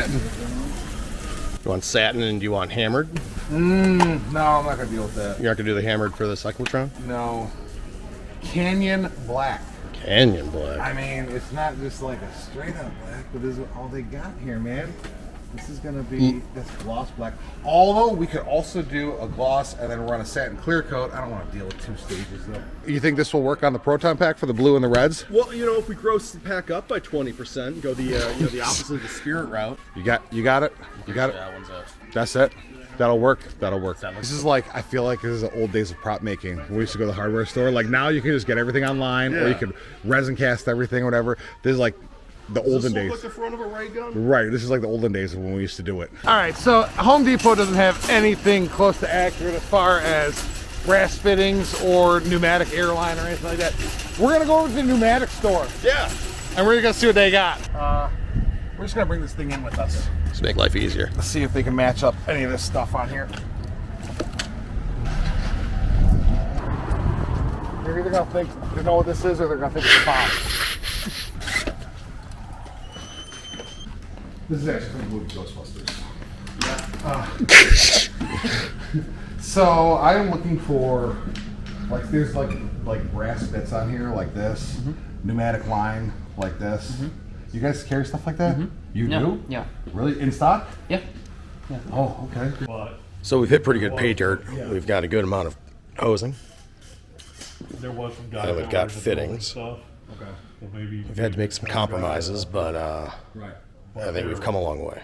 satin. You want satin and do you want hammered? No, I'm not gonna deal with that. You're not gonna do the hammered for the cyclotron? No. Canyon black. Canyon black. I mean, it's not just like a straight up black, but this is all they got here, man. This is gonna be this gloss black. Although we could also do a gloss and then run a satin clear coat. I don't want to deal with 2 stages though. You think this will work on the Proton pack for the blue and the reds? Well, you know, if we gross the pack up by 20%, go the the opposite of the spirit route. You got it. You got it. That one's up. That's it. That'll work. That'll work. This is like, I feel like this is the old days of prop making. We used to go to the hardware store. Like now you can just get everything online, or you can resin cast everything, whatever. This is like the olden days. Like the front of a ray gun? Right. This is like the olden days of when we used to do it. All right, so Home Depot doesn't have anything close to accurate as far as brass fittings or pneumatic airline or anything like that. We're gonna go over to the pneumatic store. Yeah. And we're gonna see what they got. We're just gonna bring this thing in with us. Just make life easier. Let's see if they can match up any of this stuff on here. They're either gonna think they know what this is, or they're gonna think it's a bomb. This is actually from the movie Ghostbusters. So I'm looking for, like, there's like brass bits on here like this, pneumatic line like this. You guys carry stuff like that? You do? Yeah. Really? In stock? Yeah. Oh, okay. So we've hit pretty good pay dirt. We've got a good amount of hosing. There was some guys And we've that got wanted to fittings. build stuff. Okay. Well, maybe We've had to make some compromises, but I think we've come a long way.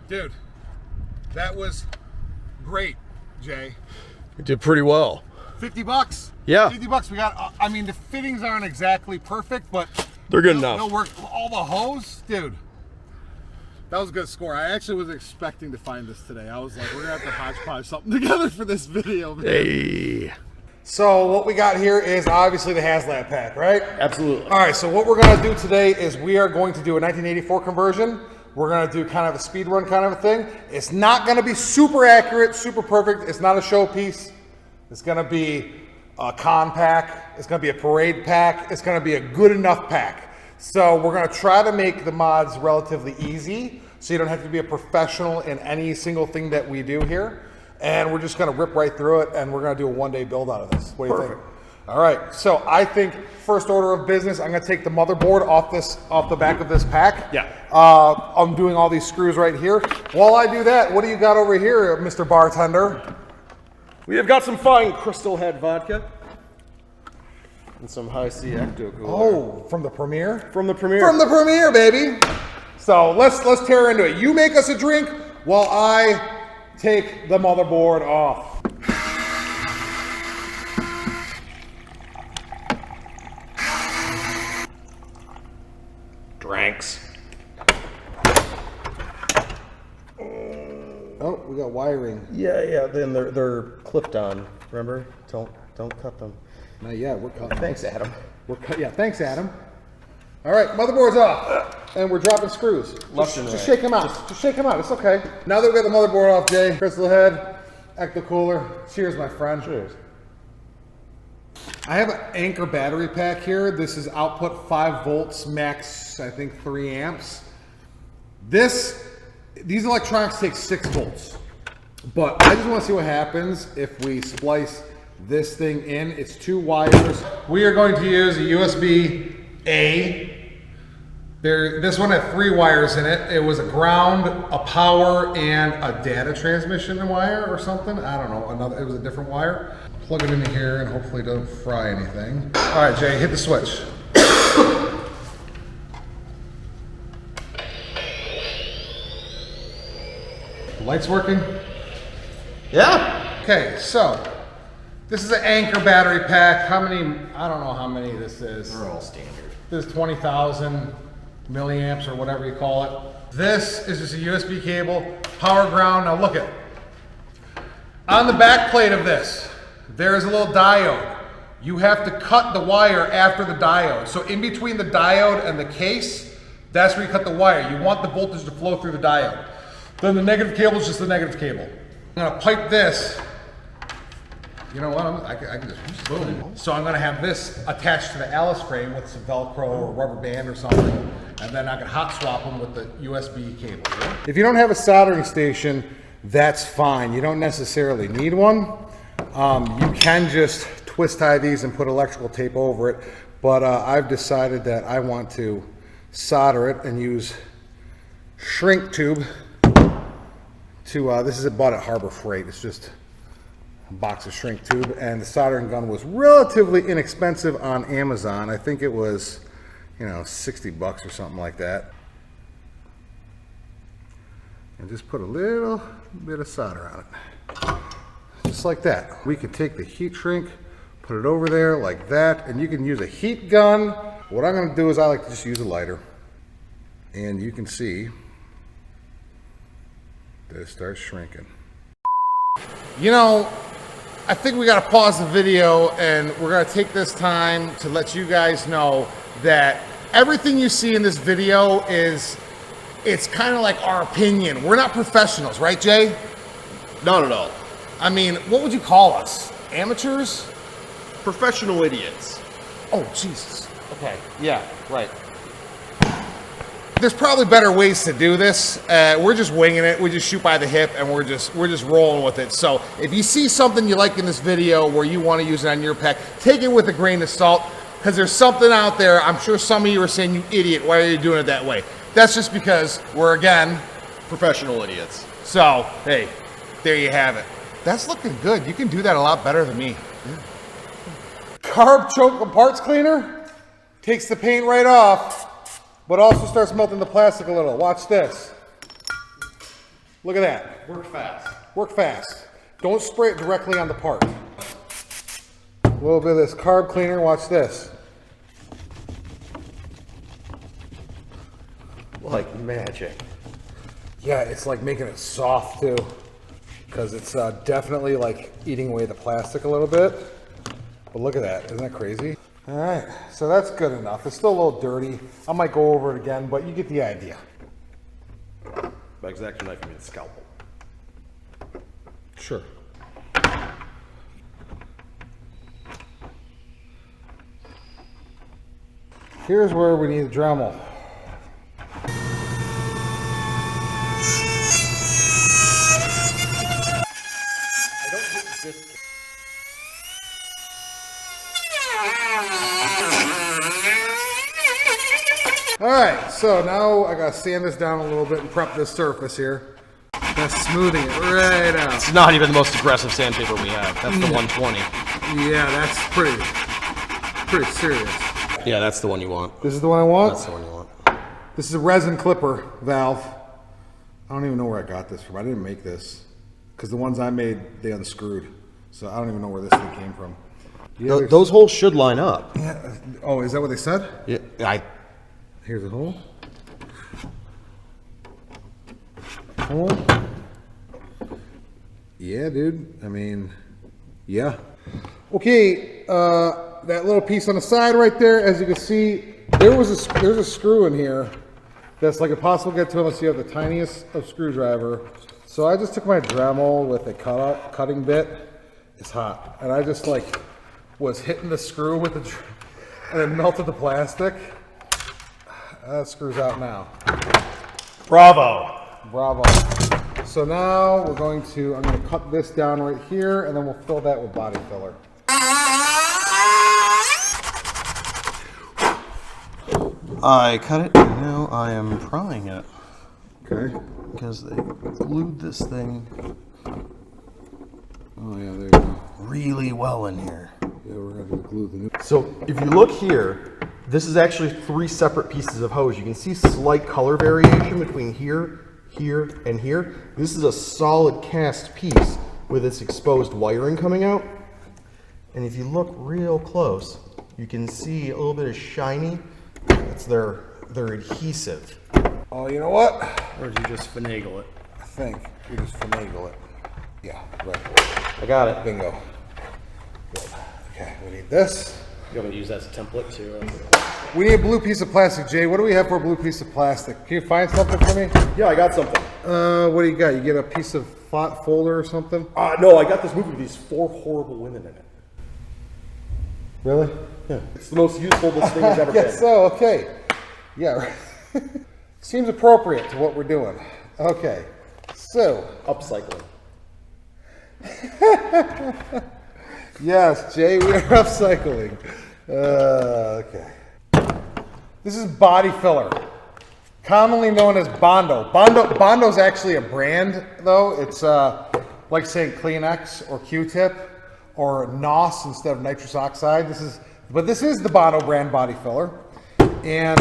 Dude, that was great, Jay. We did pretty well. $50. Yeah. $50. We got, I mean, the fittings aren't exactly perfect, but They're good enough. no work. All the hose, dude. That was a good score. I actually was expecting to find this today. I was like, we're gonna have to hodgepodge something together for this video, man. Hey. So what we got here is obviously the HasLab pack, right? Absolutely. All right, so what we're gonna do today is we are going to do a 1984 conversion. We're gonna do kind of a speed run kind of a thing. It's not gonna be super accurate, super perfect. It's not a showpiece. It's gonna be a con pack. It's gonna be a parade pack. It's gonna be a good enough pack. So we're gonna try to make the mods relatively easy, so you don't have to be a professional in any single thing that we do here. And we're just gonna rip right through it, and we're gonna do a one-day build out of this. What do you think? All right, so I think first order of business, I'm gonna take the motherboard off the back of this pack. Yeah. I'm doing all these screws right here. While I do that, what do you got over here, Mr. Bartender? We have got some fine Crystal Head vodka and some High C Ecto Cooler. Oh, from the premiere? From the premiere. From the premiere, baby. So let's tear into it. You make us a drink while I take the motherboard off. Drinks. Oh, we got wiring. Yeah. Then they're clipped on. Remember? Don't cut them. Not yet. We're cutting. Thanks, Adam. Yeah, thanks, Adam. All right, motherboard's off, and we're dropping screws. Left and right. Just shake them out. Just shake them out. It's okay. Now that we got the motherboard off, Jay, Crystal Head, Ecto Cooler. Cheers, my friend. Cheers. I have an Anchor battery pack here. This is output 5 volts, max, I think 3 amps. These electronics take 6 volts. But I just want to see what happens if we splice this thing in. It's 2 wires. We are going to use a USB-A. This one had 3 wires in it. It was a ground, a power, and a data transmission wire or something. I don't know. It was a different wire. Plug it in here and hopefully it doesn't fry anything. All right, Jay, hit the switch. The light's working? Yeah. Okay, so this is an Anchor battery pack. How many? I don't know how many this is. They're all standard. This is 20,000 milliamps or whatever you call it. This is just a USB cable, power ground. Now look at on the back plate of this, there is a little diode. You have to cut the wire after the diode. So in between the diode and the case, that's where you cut the wire. You want the voltage to flow through the diode. Then the negative cable is just the negative cable. I'm gonna pipe this. You know what? I can just boom. So I'm gonna have this attached to the Alice frame with some Velcro or rubber band or something. and then I can hot swap them with the USB cable. If you don't have a soldering station, that's fine. You don't necessarily need one. You can just twist tie these and put electrical tape over it, but I've decided that I want to solder it and use shrink tube to, this is bought at Harbor Freight. It's just a box of shrink tube, and the soldering gun was relatively inexpensive on Amazon. I think it was, you know, 60 bucks or something like that. And just put a little bit of solder on it. Just like that. We could take the heat shrink, put it over there like that, and you can use a heat gun. What I'm gonna do is I like to just use a lighter. And you can see that it starts shrinking. You know, I think we gotta pause the video, and we're gonna take this time to let you guys know that everything you see in this video it's kind of like our opinion. We're not professionals, right, Jay? Not at all. I mean, what would you call us? Amateurs? Professional idiots. Oh, Jesus. Okay, yeah, right. There's probably better ways to do this. We're just winging it. We just shoot by the hip, and we're just rolling with it. So if you see something you like in this video where you want to use it on your pack, take it with a grain of salt, because there's something out there. I'm sure some of you are saying, you idiot, why are you doing it that way? That's just because we're, again, Professional idiots. so, hey, there you have it. That's looking good. You can do that a lot better than me. Carb choke parts cleaner takes the paint right off, but also starts melting the plastic a little. Watch this. Look at that. Work fast. Work fast. Don't spray it directly on the part. A little bit of this carb cleaner. Watch this. Like magic. Yeah, it's like making it soft too, because it's definitely like eating away the plastic a little bit. But look at that, isn't that crazy? All right, so that's good enough. It's still a little dirty. I might go over it again, but you get the idea. By X-Acto knife, I mean scalpel. Sure. Here's where we need a Dremel. All right, so now I gotta sand this down a little bit and prep this surface here. That's smoothing it right out. It's not even the most aggressive sandpaper we have. That's the 120. Yeah, that's pretty serious. Yeah, that's the one you want. This is the one I want? That's the one you want. This is a resin clipper valve. I don't even know where I got this from. I didn't make this, because the ones I made, they unscrewed. So I don't even know where this thing came from. Those holes should line up. Yeah. Oh, is that what they said? Yeah, Here's a hole. Hole. Yeah, dude. I mean, yeah. Okay, that little piece on the side right there, as you can see, there's a screw in here that's like impossible to get to unless you have the tiniest of screwdriver. So I just took my Dremel with a cutting bit. It's hot, and I just like was hitting the screw with the, and it melted the plastic. That screws out now. Bravo. Bravo. So now I'm going to cut this down right here, and then we'll fill that with body filler. I cut it, and now I am prying it. Okay. Because they glued this thing Oh yeah, there you go. really well in here. Yeah, we're gonna glue the new. So if you look here, this is actually 3 separate pieces of hose. You can see slight color variation between here, here, and here. This is a solid cast piece with its exposed wiring coming out. And if you look real close, you can see a little bit of shiny. That's their adhesive. Oh, you know what? Or did you just finagle it? I think we just finagle it. Yeah, right. I got it. Bingo. Good. Okay, we need this. You want me to use that as a template too? We need a blue piece of plastic, Jay. What do we have for a blue piece of plastic? Can you find something for me? Yeah, I got something. What do you got? You get a piece of flat folder or something? No, I got this movie with these 4 horrible women in it. Really? Yeah. It's the most useful this thing has ever Yes, been. so, okay. Yeah, right. Seems appropriate to what we're doing. Okay, so. Upcycling. Yes, Jay, we are upcycling. Okay. This is body filler, commonly known as Bondo. Bondo's actually a brand, though. It's like saying Kleenex or Q-tip or NOS instead of nitrous oxide. This is the Bondo brand body filler. And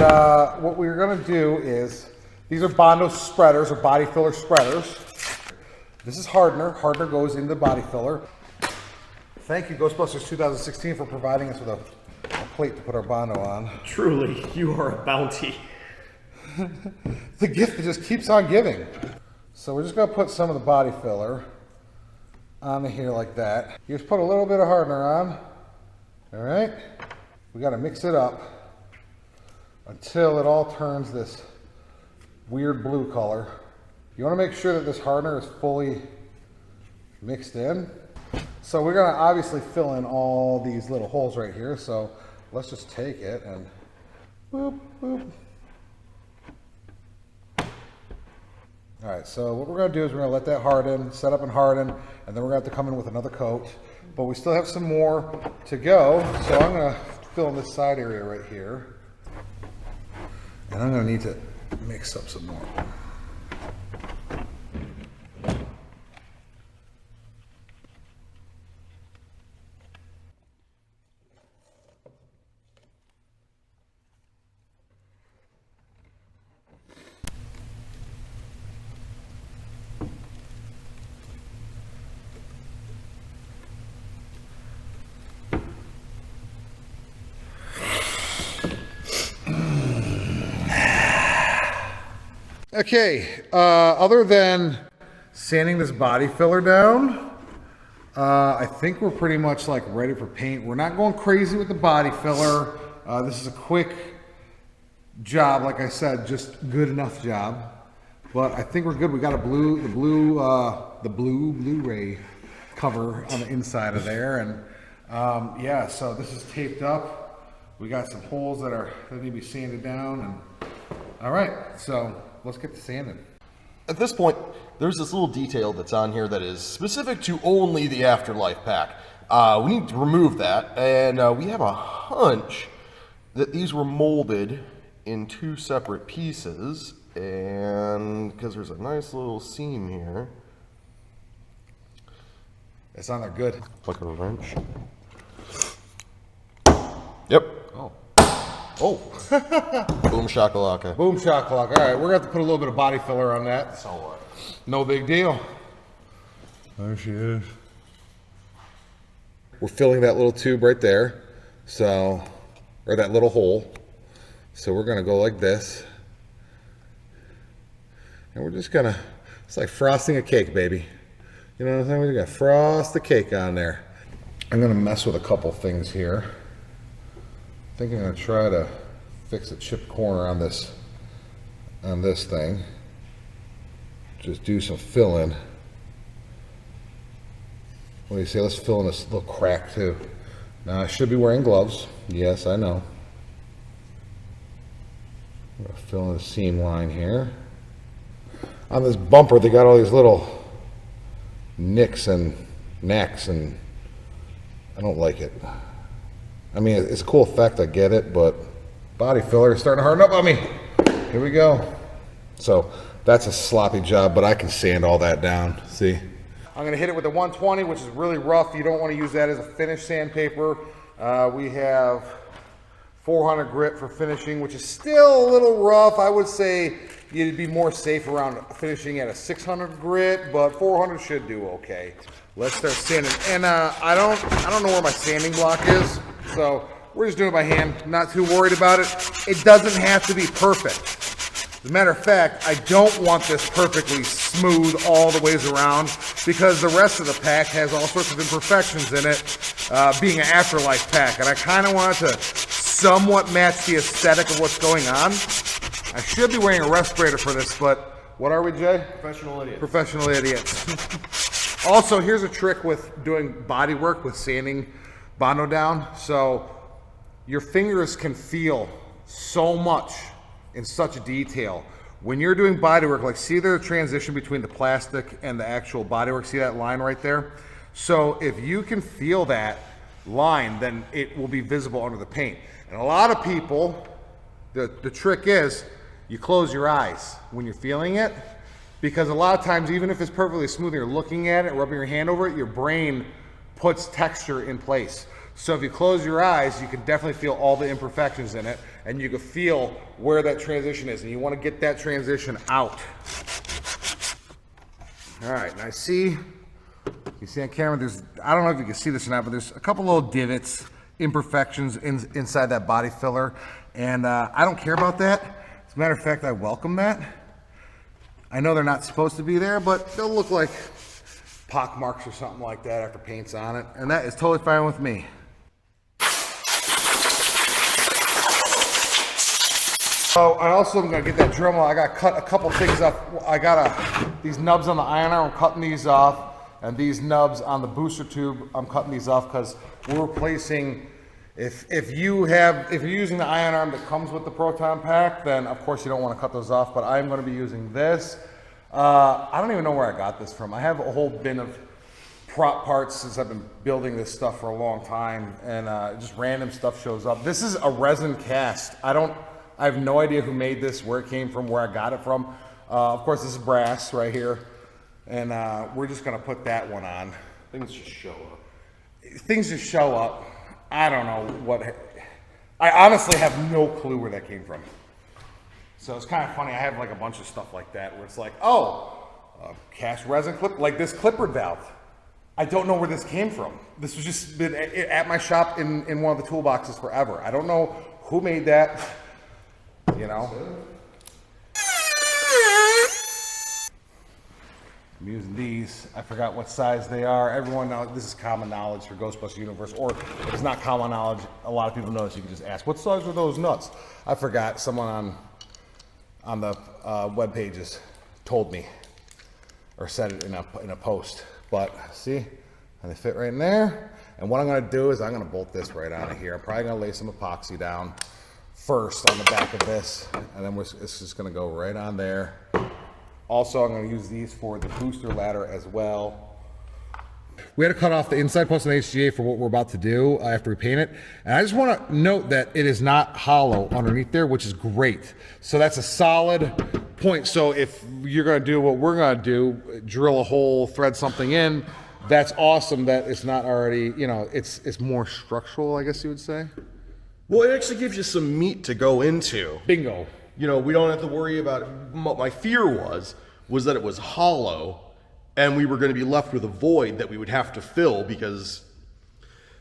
what we're going to do is, these are Bondo spreaders or body filler spreaders. This is hardener. Hardener goes into the body filler. Thank you, Ghostbusters 2016, for providing us with a plate to put our Bondo on. Truly, you are a bounty. The gift that just keeps on giving. So we're just going to put some of the body filler on here like that. You just put a little bit of hardener on. All right. We got to mix it up until it all turns this weird blue color. You want to make sure that this hardener is fully mixed in. So we're going to obviously fill in all these little holes right here. So let's just take it and boop, boop. All right, so what we're going to do is we're going to let that harden, set up and harden, and then we're going to have to come in with another coat. But we still have some more to go, so I'm going to fill in this side area right here. And I'm going to need to mix up some more. Okay, other than sanding this body filler down, I think we're pretty much like ready for paint. We're not going crazy with the body filler. This is a quick job, like I said, just good enough job. But I think we're good. We got the Blu-ray cover on the inside of there, and yeah. So this is taped up. We got some holes that need to be sanded down, and all right. So let's get to sanding. At this point, there's this little detail that's on here that is specific to only the Afterlife pack. We need to remove that, and we have a hunch that these were molded in two separate pieces, and because there's a nice little seam here. It's on there good. Like a wrench. Yep. Oh. Oh. Boom shakalaka. Boom shakalaka. All right, we're going to have to put a little bit of body filler on that. So what? No big deal. There she is. We're filling that little tube right there. So, or that little hole. So we're going to go like this. And we're just going to, it's like frosting a cake, baby. You know what I'm saying? We're going to frost the cake on there. I'm going to mess with a couple things here. I think I'm going to try to fix a chipped corner on this thing. Just do some filling. What do you say? Let's fill in this little crack too. Now I should be wearing gloves. Yes, I know. I'm going to fill in the seam line here. On this bumper, they got all these little nicks and knacks, and I don't like it. I mean, it's a cool effect, I get it, but body filler is starting to harden up on me. Here we go. So that's a sloppy job, but I can sand all that down. See? I'm going to hit it with a 120, which is really rough. You don't want to use that as a finish sandpaper. We have 400 grit for finishing, which is still a little rough. I would say you'd be more safe around finishing at a 600 grit, but 400 should do okay. Let's start sanding. And I don't know where my sanding block is, so we're just doing it by hand. Not too worried about it. It doesn't have to be perfect. As a matter of fact, I don't want this perfectly smooth all the ways around because the rest of the pack has all sorts of imperfections in it, being an Afterlife pack, and I kind of want it to somewhat match the aesthetic of what's going on. I should be wearing a respirator for this, but what are we, Jay? Professional idiot. Professional idiots. Also, here's a trick with doing body work with sanding Bondo down. So your fingers can feel so much in such detail. When you're doing bodywork, like see the transition between the plastic and the actual bodywork, see that line right there? So if you can feel that line, then it will be visible under the paint. And a lot of people, the trick is you close your eyes when you're feeling it, because a lot of times, even if it's perfectly smooth, you're looking at it, rubbing your hand over it, your brain puts texture in place. So if you close your eyes, you can definitely feel all the imperfections in it, and you can feel where that transition is, and you want to get that transition out. All right, now you see on camera, there's, I don't know if you can see this or not, but there's a couple little divots, imperfections inside that body filler, and I don't care about that. As a matter of fact, I welcome that. I know they're not supposed to be there, but they'll look like pock marks or something like that after paint's on it, and that is totally fine with me. So I also am gonna get that Dremel. I got to cut a couple things up. I got these nubs on the iron arm, I'm cutting these off, and these nubs on the booster tube, I'm cutting these off because we're replacing. If you're using the iron arm that comes with the Proton pack, then of course you don't want to cut those off. But I'm going to be using this. I don't even know where I got this from. I have a whole bin of prop parts since I've been building this stuff for a long time, and just random stuff shows up. This is a resin cast. I have no idea who made this, where it came from, where I got it from. Of course, this is brass right here, and we're just going to put that one on. Things just show up. Things just show up. I don't know what. I honestly have no clue where that came from. So it's kind of funny. I have like a bunch of stuff like that where it's like, oh, cast resin clip, like this clipboard valve. I don't know where this came from. This was just been at my shop in one of the toolboxes forever. I don't know who made that. You know. I'm using these. I forgot what size they are. Everyone knows this is common knowledge for Ghostbusters Universe, or if it's not common knowledge, a lot of people know this. You can just ask, what size are those nuts? I forgot. Someone on the web pages told me or said it in a post. But see, and they fit right in there. And what I'm going to do is I'm going to bolt this right out of here. I'm probably going to lay some epoxy down first on the back of this, and then it's just going to go right on there. Also, I'm going to use these for the booster ladder as well. We had to cut off the inside post on the HGA for what we're about to do after we paint it. And I just want to note that it is not hollow underneath there, which is great. So that's a solid point. So if you're going to do what we're going to do, drill a hole, thread something in, that's awesome that it's not already, you know, it's more structural, I guess you would say. Well, it actually gives you some meat to go into. Bingo. You know, we don't have to worry about it. What my fear was that it was hollow and we were going to be left with a void that we would have to fill, because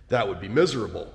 that would be miserable.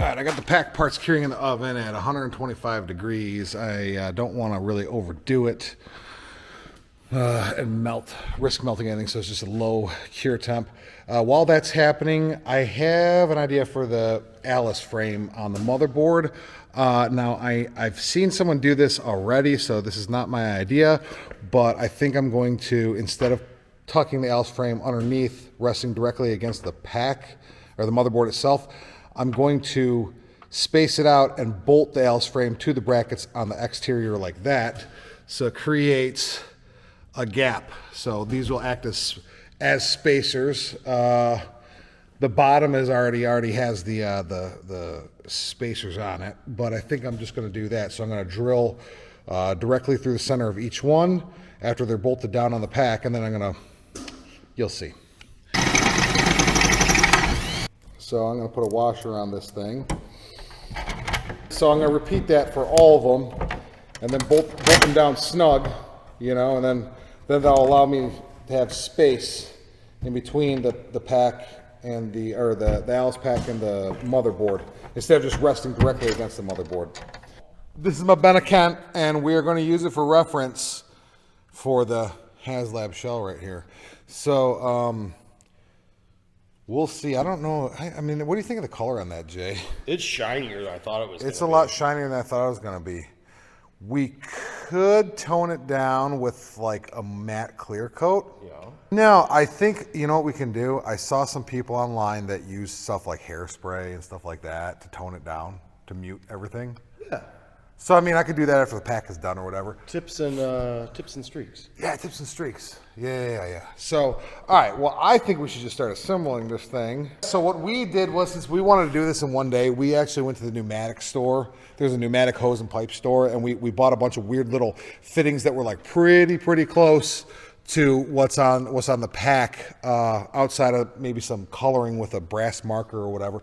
I got the pack parts curing in the oven at 125 degrees. I don't want to really overdo it and risk melting anything, so it's just a low cure temp. While that's happening, I have an idea for the Alice frame on the motherboard. Now, I've seen someone do this already, so this is not my idea, but I think I'm going to, instead of tucking the Alice frame underneath, resting directly against the pack or the motherboard itself, I'm going to space it out, and bolt the Alice frame to the brackets on the exterior like that. So it creates a gap. So these will act as spacers. The bottom is already has the spacers on it, but I think I'm just going to do that. So I'm going to drill directly through the center of each one after they're bolted down on the pack, and then I'm going to, you'll see. So I'm going to put a washer on this thing. So I'm going to repeat that for all of them, and then bolt them down snug, you know, and then that'll allow me to have space in between the pack and the Alice pack and the motherboard, instead of just resting directly against the motherboard. This is my Benekent, and we are going to use it for reference for the HasLab shell right here. So we'll see. I don't know. I mean, what do you think of the color on that, Jay? It's shinier than I thought it was. It's a lot shinier than I thought it was going to be. We could tone it down with like a matte clear coat. Yeah. No, I think, you know what we can do? I saw some people online that use stuff like hairspray and stuff like that to tone it down, to mute everything. Yeah. So, I mean, I could do that after the pack is done or whatever. Tips and streaks. Yeah, tips and streaks. Yeah. So, all right, well, I think we should just start assembling this thing. So what we did was, since we wanted to do this in one day, we actually went to the pneumatic store. There's a pneumatic hose and pipe store, and we bought a bunch of weird little fittings that were like pretty close to what's on the pack, outside of maybe some coloring with a brass marker or whatever.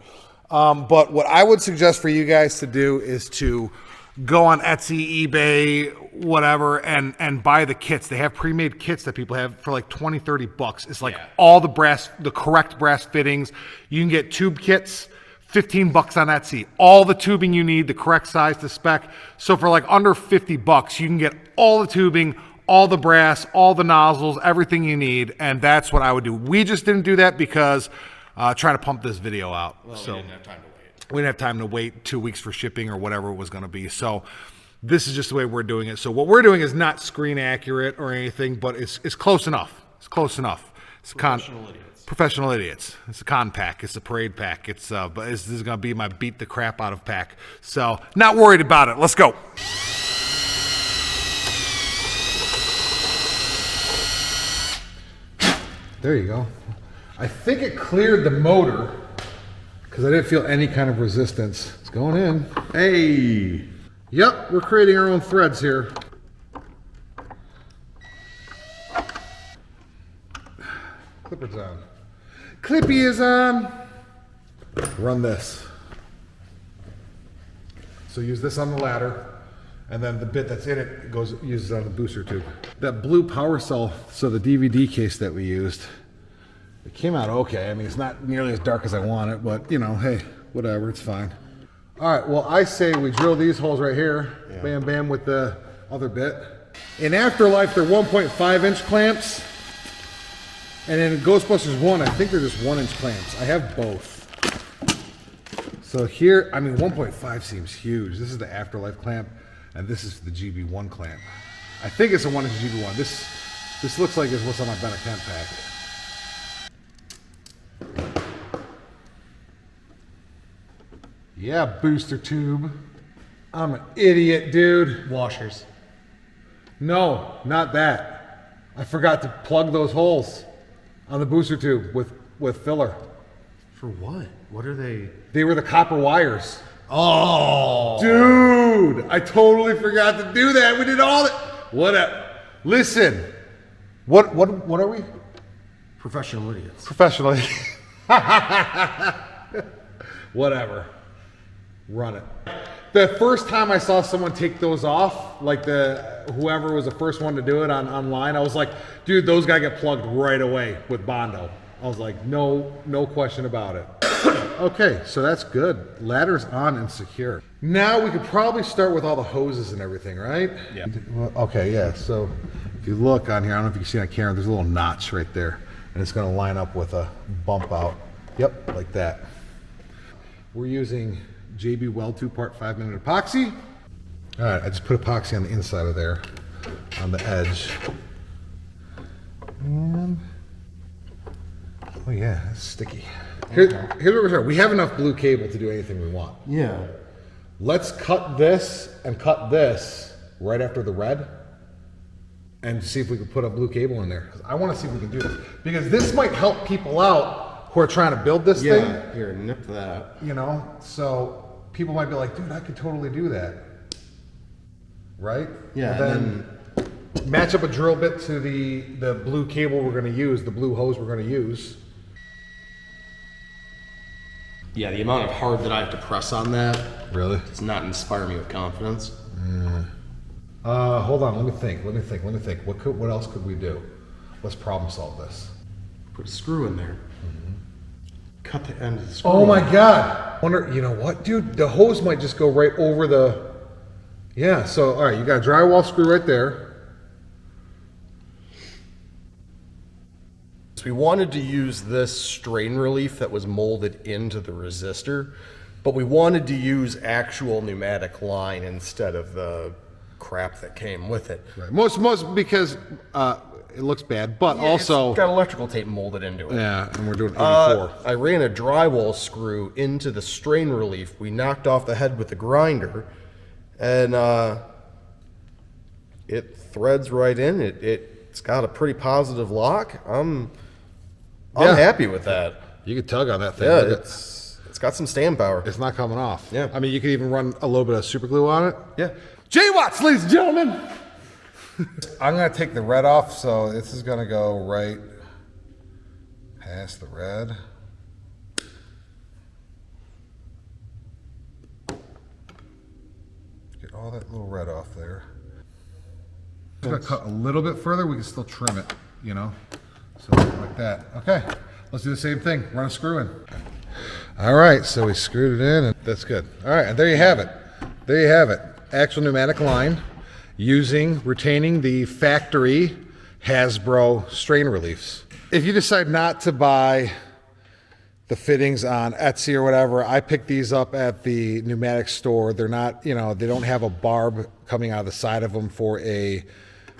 But what I would suggest for you guys to do is to go on Etsy, eBay, whatever, and buy the kits. They have pre-made kits that people have for like 20, 30 bucks. It's like all the correct brass fittings. You can get tube kits, 15 bucks on Etsy. All the tubing you need, the correct size to spec. So for like under 50 bucks, you can get all the tubing, all the brass, all the nozzles, everything you need, and that's what I would do. We just didn't do that because trying to pump this video out. Well, so we didn't have time to wait. We didn't have time to wait 2 weeks for shipping or whatever it was going to be. So this is just the way we're doing it. So what we're doing is not screen accurate or anything, but it's close enough. It's close enough. It's professional idiots. It's a con pack. It's a parade pack. But this is going to be my beat the crap out of pack. So not worried about it. Let's go. There you go. I think it cleared the motor because I didn't feel any kind of resistance. It's going in. Hey! Yep, we're creating our own threads here. Clipper's on. Clippy is on. Run this. So use this on the ladder, and then the bit that's in it uses on the booster tube. That blue power cell, so the DVD case that we used, it came out okay. I mean, it's not nearly as dark as I want it, but you know, hey, whatever, it's fine. All right, well, I say we drill these holes right here, bam, bam, with the other bit. In Afterlife, they're 1.5-inch clamps, and in Ghostbusters 1, I think they're just 1-inch clamps. I have both. So here, I mean, 1.5 seems huge. This is the Afterlife clamp, and this is the GB1 clamp. I think it's a 1-inch GB1. This looks like it's what's on my Benekent pack. Yeah, booster tube. I'm an idiot, dude. Washers. No, not that. I forgot to plug those holes on the booster tube with filler. For what? What are they? They were the copper wires. Oh, dude! I totally forgot to do that. We did all that. Whatever. Listen. What are we? Professional idiots. Professionally. Whatever. Run it. The first time I saw someone take those off, like whoever was the first one to do it online, I was like, dude, those gotta get plugged right away with Bondo. I was like, no question about it. Okay, so that's good. Ladder's on and secure. Now we could probably start with all the hoses and everything, right? Yeah. Okay, yeah. So if you look on here, I don't know if you can see on camera, there's a little notch right there, and it's gonna line up with a bump out. Yep, like that. We're using JB Weld 2-part 5-minute epoxy. All right, I just put epoxy on the inside of there, on the edge. And, oh yeah, it's sticky. Here's what we're doing. We have enough blue cable to do anything we want. Yeah. Let's cut this and cut this right after the red and see if we can put a blue cable in there. 'Cause I want to see if we can do this. Because this might help people out who are trying to build this thing. Here, nip that. You know, so people might be like, dude, I could totally do that. Right? Yeah, And then match up a drill bit to the blue cable we're going to use, the blue hose we're going to use. Yeah, the amount of hard that I have to press on that Really? does not inspire me with confidence. Hold on, let me think. What else could we do? Let's problem solve this. Put a screw in there. Cut the end of the screw. Oh my God! Wonder, you know what, dude? The hose might just go right over the. Yeah. So, all right, you got a drywall screw right there. We wanted to use this strain relief that was molded into the resistor, but we wanted to use actual pneumatic line instead of the crap that came with it. Right. Most because it looks bad, but also It's got electrical tape molded into it. yeah, and we're doing 84. I ran a drywall screw into the strain relief. We knocked off the head with the grinder, and it threads right in. It's got a pretty positive lock. I'm happy with that. You could tug on that thing. Yeah, Look at- it's got some stand power. it's not coming off. Yeah. I mean, you could even run a little bit of super glue on it. Yeah. J-Watts, ladies and gentlemen. I'm gonna take the red off, so this is gonna go right past the red. Get all that little red off there. Just gonna cut a little bit further. We can still trim it, you know. So like that. Okay, let's do the same thing. Run a screw in. All right, so we screwed it in, and that's good. All right, and there you have it. There you have it. Actual pneumatic line retaining the factory Hasbro strain reliefs. If you decide not to buy the fittings on Etsy or whatever, I picked these up at the pneumatic store. They're not, you know, they don't have a barb coming out of the side of them for a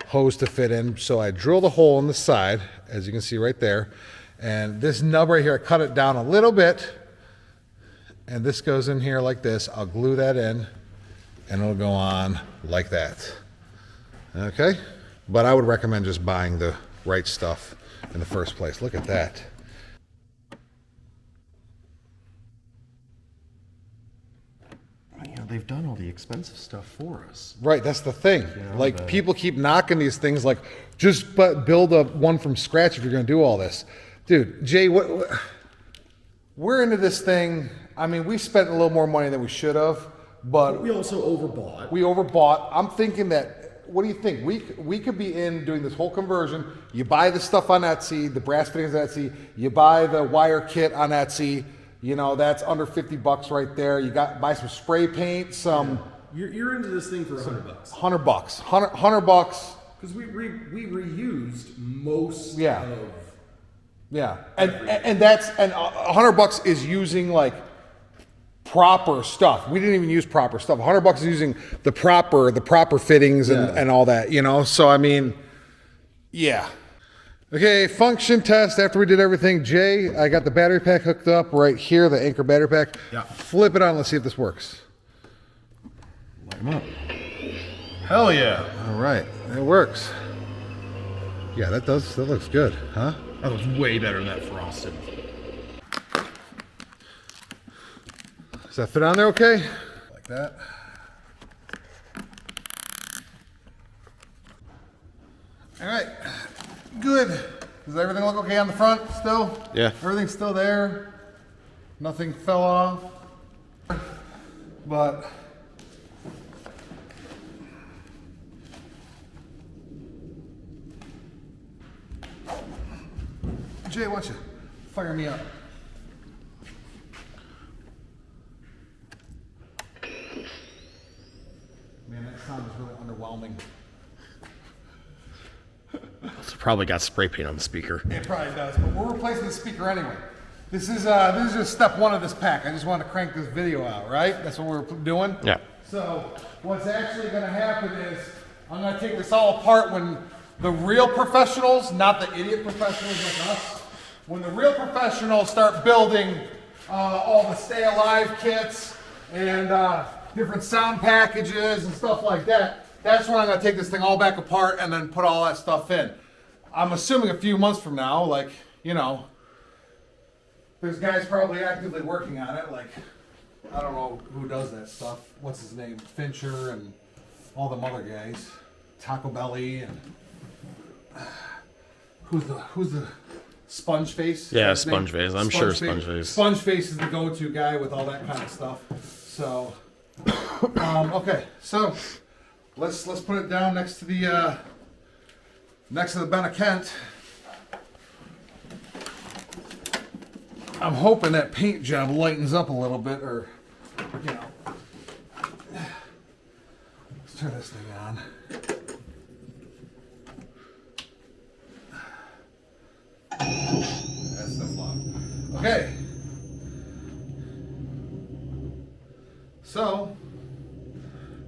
hose to fit in. So I drilled a hole in the side, as you can see right there. And this nub right here, I cut it down a little bit. And this goes in here like this. I'll glue that in, and it'll go on like that. Okay? But I would recommend just buying the right stuff in the first place. Look at that. You know, they've done all the expensive stuff for us. Right, that's the thing. know, Like, people keep knocking these things like, just build one from scratch if you're going to do all this. Dude, Jay, we're into this thing. I mean, we spent a little more money than we should have, but We also overbought. we overbought. I'm thinking that, what do you think? We could be in doing this whole conversion. You buy the stuff on Etsy, the brass fittings on Etsy. You buy the wire kit on Etsy. You know, that's under $50 right there. You buy some spray paint, some You're into this thing for $100. $100. $100. Because we reused most Yeah. of. Yeah, and that's $100 is using like proper stuff. We didn't even use proper stuff. $100 is using the proper fittings and all that, you know. So I mean, yeah. Okay, function test. After we did everything, Jay, I got the battery pack hooked up right here, the Anchor battery pack. Yeah. Flip it on. Let's see if this works. Light them up. Hell yeah. All right, it works. Yeah, that looks good, huh? That looks way better than that frosted. Does that fit on there okay? Like that. All right, good. Does everything look okay on the front still? Yeah. Everything's still there. Nothing fell off. But Jay, why don't you fire me up? Man, that sound is really underwhelming. It's probably got spray paint on the speaker. It probably does, but we're replacing the speaker anyway. This is just step one of this pack. I just want to crank this video out, right? That's what we're doing? Yeah. So what's actually going to happen is I'm going to take this all apart when the real professionals, not the idiot professionals like us, when the real professionals start building all the Stay Alive kits and different sound packages and stuff like that, that's when I'm gonna take this thing all back apart and then put all that stuff in. I'm assuming a few months from now, like, you know, there's guys probably actively working on it, like, I don't know who does that stuff. What's his name? Fincher and all them other guys. Taco Belly and who's the Sponge Face? Yeah, Is that his name? Sponge Face. I'm sure Sponge Face. Sponge Face is the go-to guy with all that kind of stuff. So, okay, so let's put it down next to the Benna Kent. I'm hoping that paint job lightens up a little bit, or you know. Let's turn this thing on. That's the flop. Okay. So,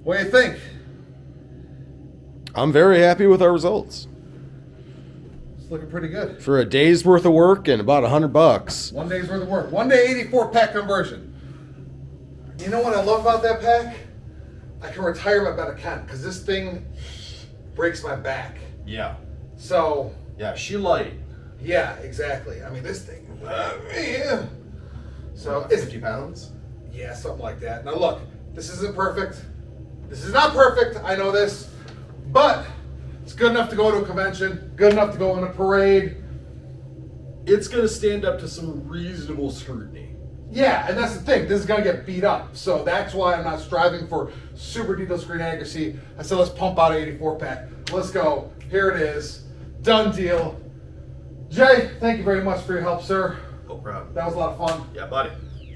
what do you think? I'm very happy with our results. It's looking pretty good. For a day's worth of work and about $100. 1 day's worth of work. 1 day 84 pack conversion. You know what I love about that pack? I can retire my Benna Kent because this thing breaks my back. Yeah. So, Yeah, she light. yeah, exactly. I mean, this thing. Yeah. So it's 50 pounds? yeah, something like that. Now look, this isn't perfect. This is not perfect. I know this, but it's good enough to go to a convention. Good enough to go on a parade. It's going to stand up to some reasonable scrutiny. Yeah, and that's the thing. This is gonna get beat up, so that's why I'm not striving for super detailed screen accuracy. I said let's pump out an 84 pack. Let's go. Here it is. Done deal. Jay, thank you very much for your help, sir. No problem. That was a lot of fun. Yeah, buddy.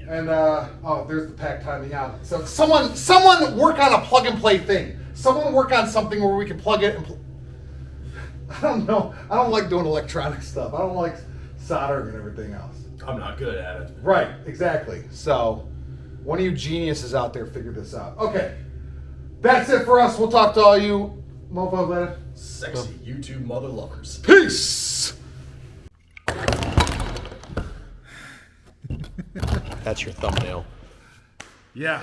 And oh, there's the pack timing out. So someone work on a plug and play thing. Someone work on something where we can plug it and. I don't know. I don't like doing electronic stuff. I don't like soldering and everything else. I'm not good at it. Right, exactly. So, one of you geniuses out there figured this out. Okay, that's it for us. We'll talk to all you mofos later. Sexy YouTube mother lovers. Peace! That's your thumbnail. Yeah.